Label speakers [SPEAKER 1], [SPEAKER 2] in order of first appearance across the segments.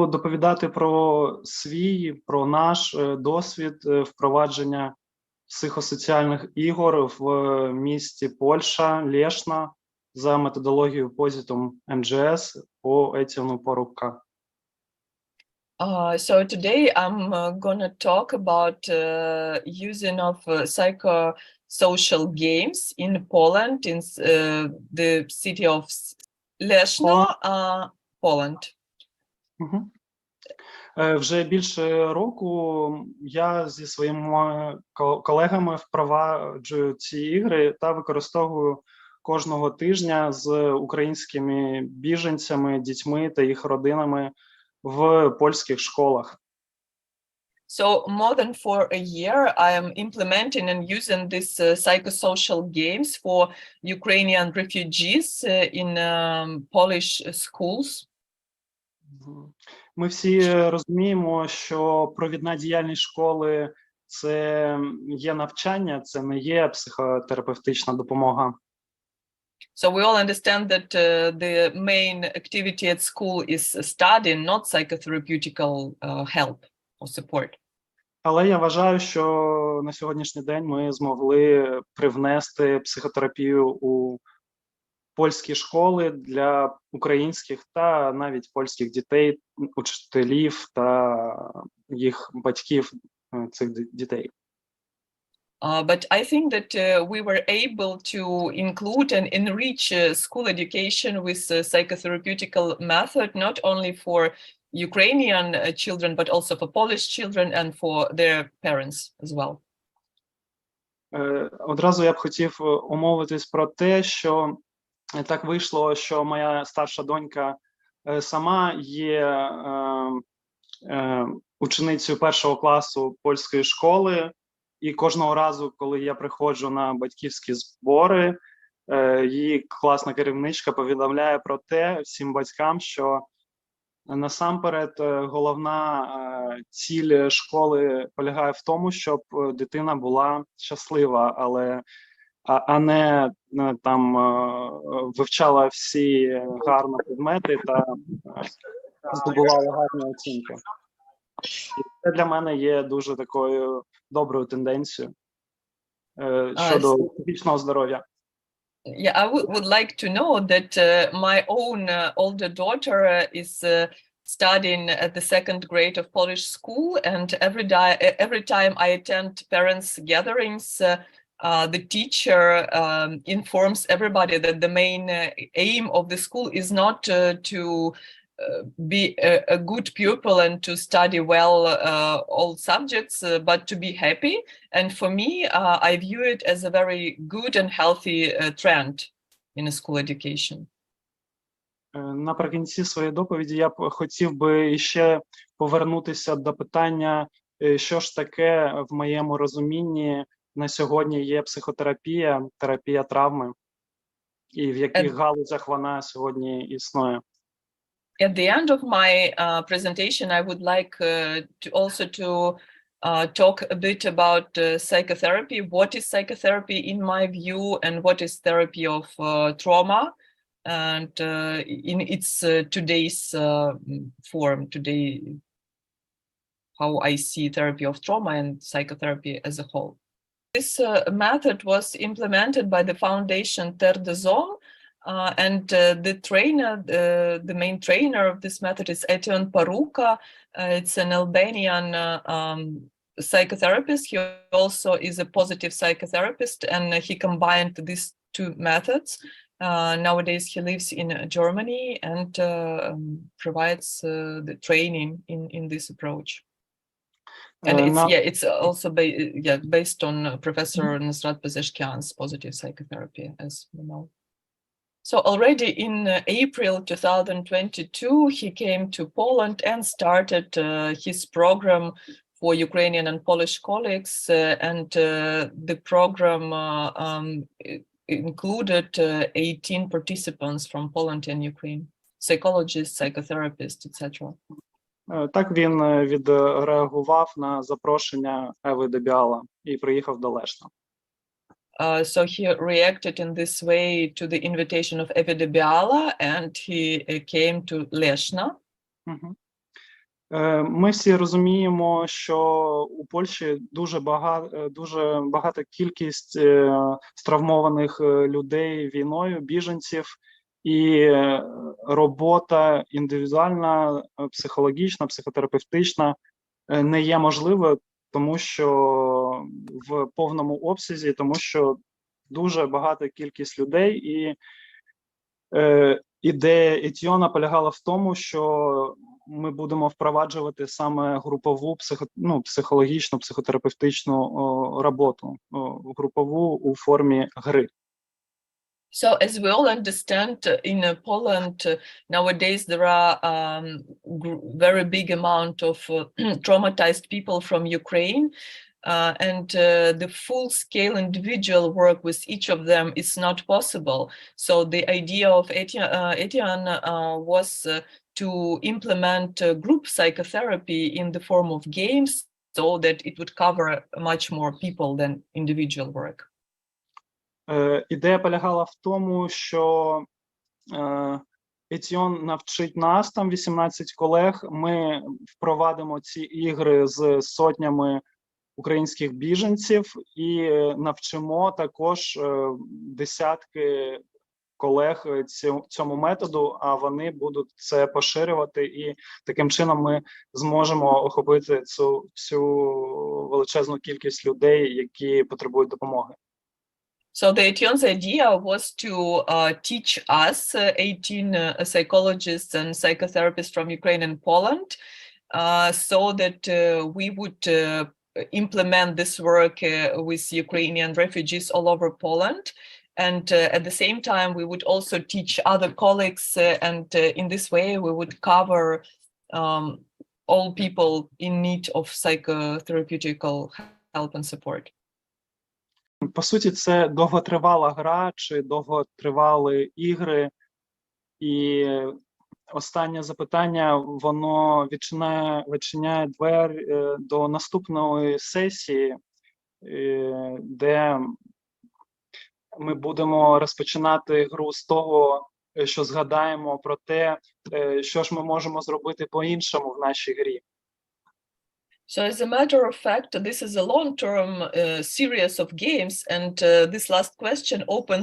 [SPEAKER 1] Доповідати про свій, про наш досвід впровадження психосоціальних ігор в місті Польща, Лешна, за методологією Positum MGS по Етіону Порубка.
[SPEAKER 2] So today I'm gonna talk about using of psychosocial games in Poland, in the city of Leszno, Poland.
[SPEAKER 1] Вже більше року я зі своїми колегами впроваджую ці ігри та використовую кожного тижня з українськими біженцями, дітьми та їх родинами в польських школах.
[SPEAKER 2] So more than for a year, I am implementing and using these psychosocial games for Ukrainian refugees in Polish schools.
[SPEAKER 1] Ми всі розуміємо, що провідна діяльність школи – це є навчання, це не є психотерапевтична допомога.
[SPEAKER 2] So we all understand that the main activity at school is studying, not psychotherapeutical help or support.
[SPEAKER 1] Але я вважаю, що на сьогоднішній день ми змогли привнести психотерапію у польські школи для українських та навіть польських дітей, учителів та їх батьків цих дітей.
[SPEAKER 2] But I think that we were able to include and enrich school education with psychotherapeutical method, not only for Ukrainian children, but also for Polish children and for their parents as well.
[SPEAKER 1] Одразу я б хотів умовитись про те, що так вийшло, що моя старша донька сама є ученицею першого класу польської школи, і кожного разу, коли я приходжу на батьківські збори, її класна керівничка повідомляє про те всім батькам, що насамперед головна ціль школи полягає в тому, щоб дитина була щаслива, а не там вивчала всі гарні предмети та здобувала гарні оцінки. І це для мене є дуже такою доброю тенденцією щодо психічного здоров'я.
[SPEAKER 2] Yeah, I would like to know that my own older daughter is studying at the second grade of Polish school, and every time I attend parents' gatherings, the teacher informs everybody that the main aim of the school is not to be a good pupil and to study well all subjects, but to be happy. And for me, I view it as a very good and healthy trend in a school education.
[SPEAKER 1] Наприкінці своєї доповіді я б хотів би ще повернутися до питання, що ж таке в моєму розумінні на сьогодні є психотерапія, терапія травми, і в яких галузях вона сьогодні існує.
[SPEAKER 2] At the end of my presentation, I would like to talk a bit about psychotherapy. What is psychotherapy in my view, and what is therapy of trauma, and in its today's form, today, how I see therapy of trauma and psychotherapy as a whole. This method was implemented by the foundation Terdesom. And the main trainer of this method is Etienne Paruka. It's an Albanian psychotherapist. He also is a positive psychotherapist, and he combined these two methods. Nowadays, he lives in Germany and provides the training in this approach. And it's also based on Professor Nusrat Pezeshkian's positive psychotherapy, as we know. So already in April 2022, he came to Poland and started his program for Ukrainian and Polish colleagues. And the program included 18 participants from Poland and Ukraine, psychologists, psychotherapists, etc.
[SPEAKER 1] Так він відреагував на запрошення Еви Дебіала і приїхав до Лешна.
[SPEAKER 2] So he reacted in this way to the invitation of Evi Debiala, and he came to Leshna.
[SPEAKER 1] Ми всі розуміємо, що у Польщі дуже багата кількість травмованих людей війною, біженців, і робота індивідуальна, психологічна, психотерапевтична не є можливою, тому що в повному обсязі, тому що дуже багата кількість людей, і ідея Етьйона полягала в тому, що ми будемо впроваджувати саме групову психологічну, психотерапевтичну роботу, групову у формі гри.
[SPEAKER 2] So as we all understand, in Poland nowadays there are very big amount of traumatized people from Ukraine, and the full-scale individual work with each of them is not possible. So the idea of Etienne was to implement group psychotherapy in the form of games, so that it would cover much more people than individual work.
[SPEAKER 1] Ідея полягала в тому, що Етьйон навчить нас, там 18 колег, ми впровадимо ці ігри з сотнями українських біженців і навчимо також десятки колег цьому методу, а вони будуть це поширювати, і таким чином ми зможемо охопити цю величезну кількість людей, які потребують допомоги.
[SPEAKER 2] So the Etienne's idea was to teach us, 18 psychologists and psychotherapists from Ukraine and Poland, so that we would implement this work with Ukrainian refugees all over Poland. And at the same time, we would also teach other colleagues, and in this way, we would cover all people in need of psychotherapeutical help and support.
[SPEAKER 1] По суті, це довготривала гра чи довготривалі ігри. І останнє запитання, воно відчиняє двері до наступної сесії, де ми будемо розпочинати гру з того, що згадаємо про те, що ж ми можемо зробити по-іншому в нашій грі.
[SPEAKER 2] So as a matter of fact, this is a long-term series of games, and this last question open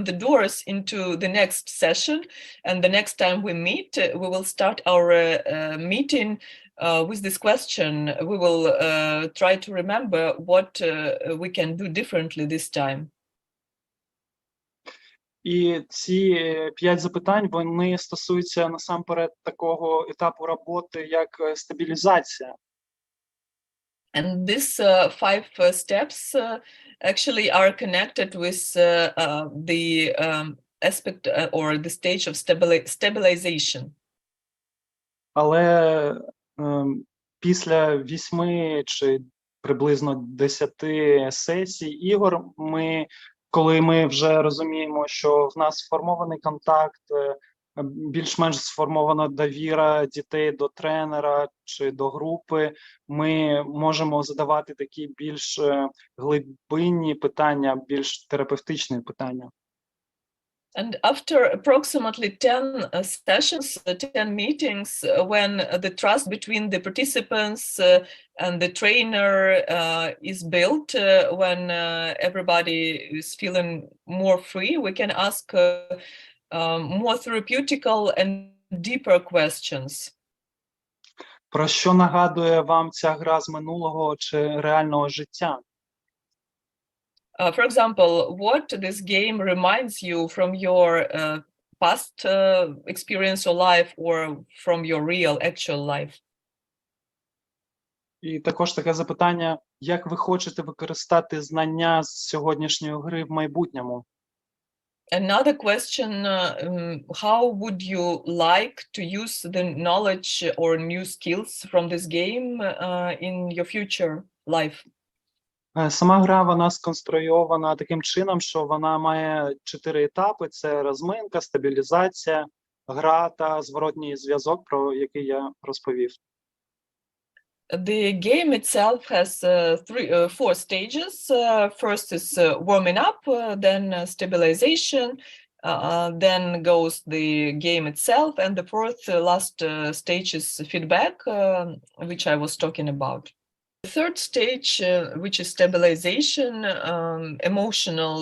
[SPEAKER 2] the doors into the next session. And the next time we meet, we will start our meeting with this question. We will try to remember what we can do differently this time.
[SPEAKER 1] І ці 5 запитань, вони стосуються насамперед такого етапу роботи, як стабілізація.
[SPEAKER 2] And these 5 steps actually are connected with the aspect or the stage of stabilization.
[SPEAKER 1] Але після 8 чи приблизно 10 сесій ігор, коли ми вже розуміємо, що в нас сформований контакт, більш-менш сформована довіра дітей до тренера чи до групи, ми можемо задавати такі більш глибинні питання, більш терапевтичні питання.
[SPEAKER 2] And after approximately 10 sessions, 10 meetings, when the trust between the participants and the trainer is built, when everybody is feeling more free, we can ask more therapeutical and deeper questions.
[SPEAKER 1] Про що нагадує вам ця гра з минулого чи реального життя?
[SPEAKER 2] For example, what this game reminds you from your past experience or life, or from your real actual life?
[SPEAKER 1] І також таке запитання, як ви хочете використати знання з сьогоднішньої гри в майбутньому?
[SPEAKER 2] Another question, how would you like to use the knowledge or new skills from this game in your future life?
[SPEAKER 1] Сама гра, вона сконструйована таким чином, що вона має 4 етапи. Це розминка, стабілізація, гра та зворотній зв'язок, про який я розповів.
[SPEAKER 2] The game itself has 4 stages. First is warming up, then stabilization, Then goes the game itself, and the fourth last stage is feedback, which I was talking about. The third stage, which is stabilization, emotional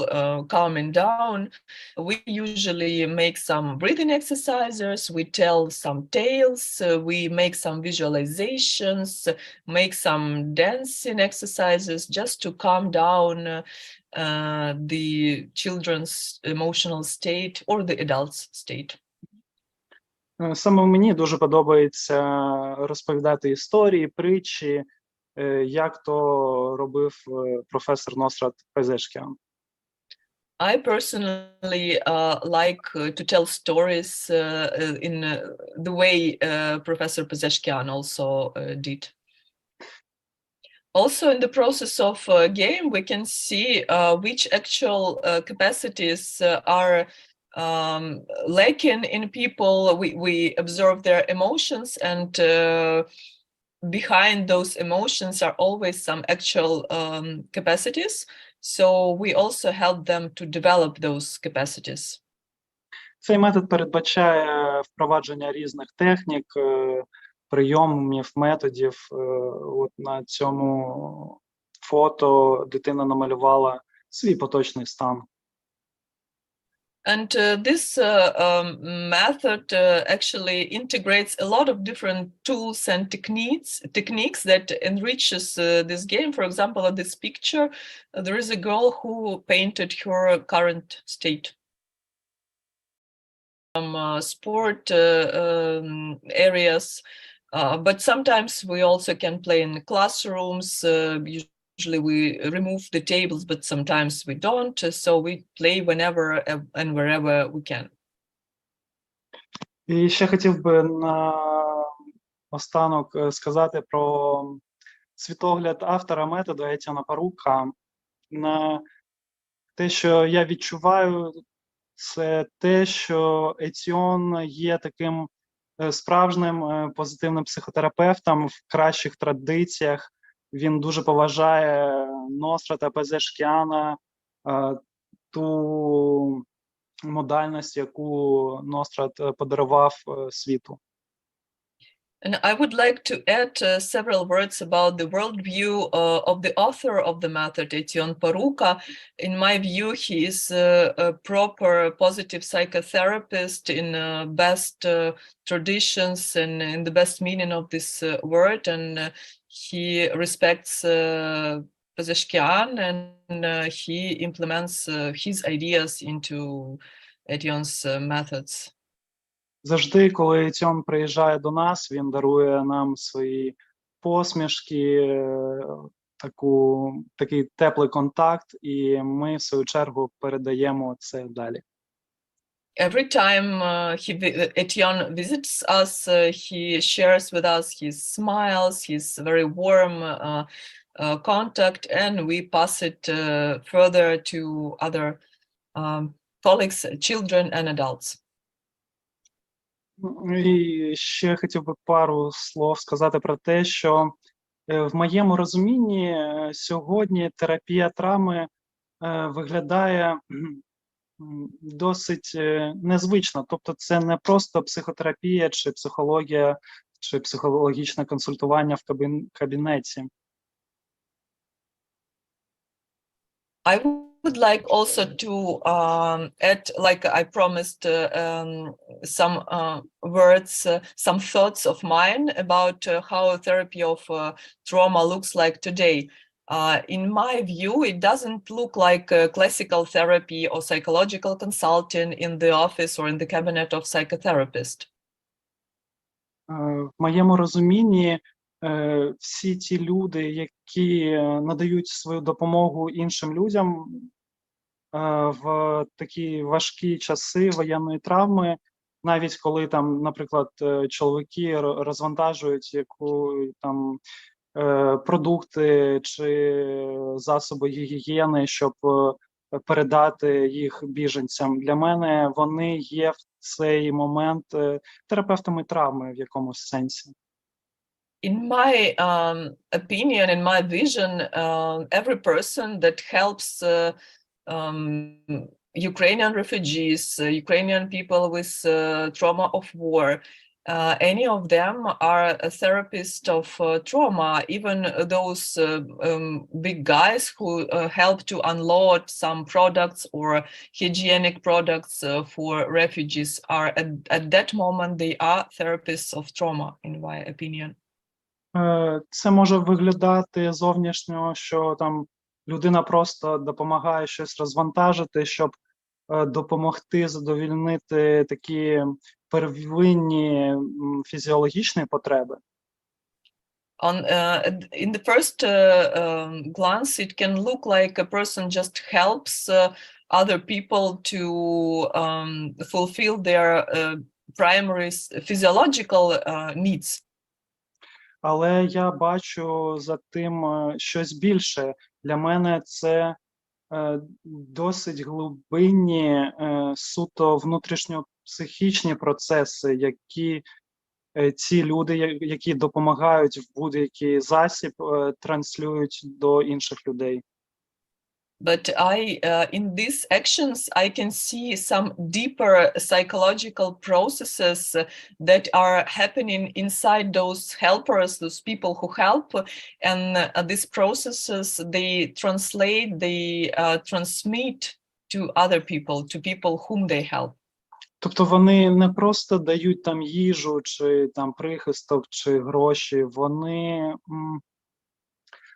[SPEAKER 2] calming down, we usually make some breathing exercises, we tell some tales, we make some visualizations, make some dancing exercises just to calm down the children's emotional state or the adult's state.
[SPEAKER 1] Саме мені дуже подобається розповідати історії, притчі, як то робив професор Носрат Пезешкіан.
[SPEAKER 2] I personally like to tell stories in the way Professor Pezeshkian also did. Also, in the process of game, we can see which actual capacities are lacking in people. We observe their emotions, and behind those emotions are always some actual capacities. So we also help them to develop those capacities.
[SPEAKER 1] Цей метод передбачає впровадження різних технік, прийомів, методів. От на цьому фото дитина намалювала свій поточний стан.
[SPEAKER 2] And this method actually integrates a lot of different tools and techniques that enriches this game. For example, in this picture, there is a girl who painted her current state. Some sport areas, but sometimes we also can play in classrooms. Usually we remove the tables, but sometimes we don't. So we play whenever and wherever we can.
[SPEAKER 1] І ще хотів би на останок сказати про світогляд автора методу Етьєна Парука. На те, що я відчуваю, це те, що Етьєн є таким справжнім позитивним психотерапевтом в кращих традиціях. Він дуже поважає Носрата Пезешкіана, ту модальність, яку Носрат подарував світу.
[SPEAKER 2] And I would like to add several words about the worldview of the author of the method, Etьєн Парука. In my view, he is a proper positive psychotherapist in best traditions and in the best meaning of this word. And he respects Pezeshkian, and he implements his ideas into Etьєн's methods.
[SPEAKER 1] Завжди, коли Етьєн приїжджає до нас, він дарує нам свої посмішки, такий теплий контакт, і ми, в свою чергу, передаємо це далі.
[SPEAKER 2] Every time Etьєн visits us, he shares with us his smiles, his very warm contact, and we pass it further to other colleagues, children and adults.
[SPEAKER 1] І ще хотів би пару слов сказати про те, що в моєму розумінні сьогодні терапія травми виглядає досить незвично. Тобто це не просто психотерапія чи психологія, чи психологічне консультування в кабінеті.
[SPEAKER 2] I would like also to add, like I promised, some words, some thoughts of mine about how therapy of trauma looks like today. In my view, it doesn't look like classical therapy or psychological consulting in the office or in the cabinet of psychotherapist.
[SPEAKER 1] В моєму розумінні всі ті люди, які надають свою допомогу іншим людям в такі важкі часи воєнної травми, навіть коли там, наприклад, чоловіки розвантажують продукти чи засоби гігієни, щоб передати їх біженцям. Для мене вони є в цей момент терапевтами травми в якомусь сенсі.
[SPEAKER 2] In my opinion, in my vision, every person that helps Ukrainian refugees, Ukrainian people with trauma of war, any of them are a therapist of trauma, even those big guys who help to unload some products or hygienic products for refugees are at that moment, they are therapists of trauma, in my opinion.
[SPEAKER 1] Це може виглядати зовнішньо, що там людина просто допомагає щось розвантажити, щоб допомогти задовільнити такі первинні фізіологічні потреби.
[SPEAKER 2] In the first glance, it can look like a person just helps other people to fulfill their primary physiological needs.
[SPEAKER 1] Але я бачу за тим щось більше. Для мене це досить глибинні, суто внутрішньопсихічні процеси, які ці люди, які допомагають в будь-який засіб, транслюють до інших людей.
[SPEAKER 2] But in these actions, I can see some deeper psychological processes that are happening inside those helpers, those people who help. And these processes, they translate, they transmit to other people whom they help.
[SPEAKER 1] Тобто вони не просто дають там їжу, чи там прихисток, чи гроші, вони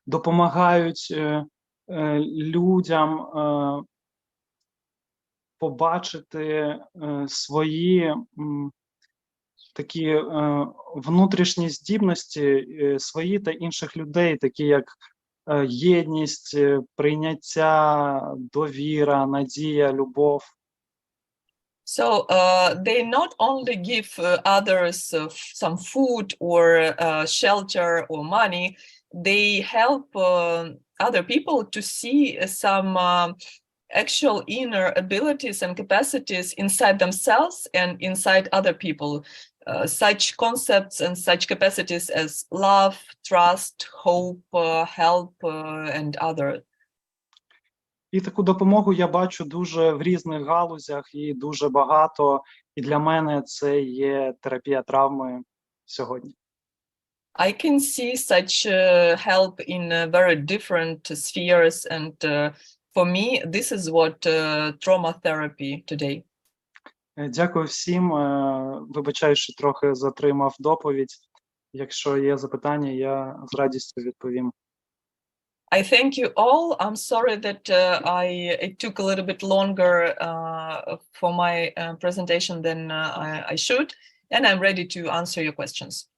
[SPEAKER 1] допомагають людям побачити свої такі внутрішні здібності, свої та інших людей, такі як єдність, прийняття, довіра, надія, любов.
[SPEAKER 2] So they not only give others some food or shelter or money, they help other people to see some actual inner abilities and capacities inside themselves and inside other people. Such concepts and such capacities as love, trust, hope, help, and other.
[SPEAKER 1] І таку допомогу я бачу дуже в різних галузях і дуже багато. І для мене це є терапія травми сьогодні.
[SPEAKER 2] I can see such help in very different spheres, and for me, this is what trauma therapy today.
[SPEAKER 1] Дякую всім. Вибачаю, що трохи затримав доповідь. Якщо є запитання, я з радістю відповім.
[SPEAKER 2] I thank you all. I'm sorry that it took a little bit longer for my presentation than I should, and I'm ready to answer your questions.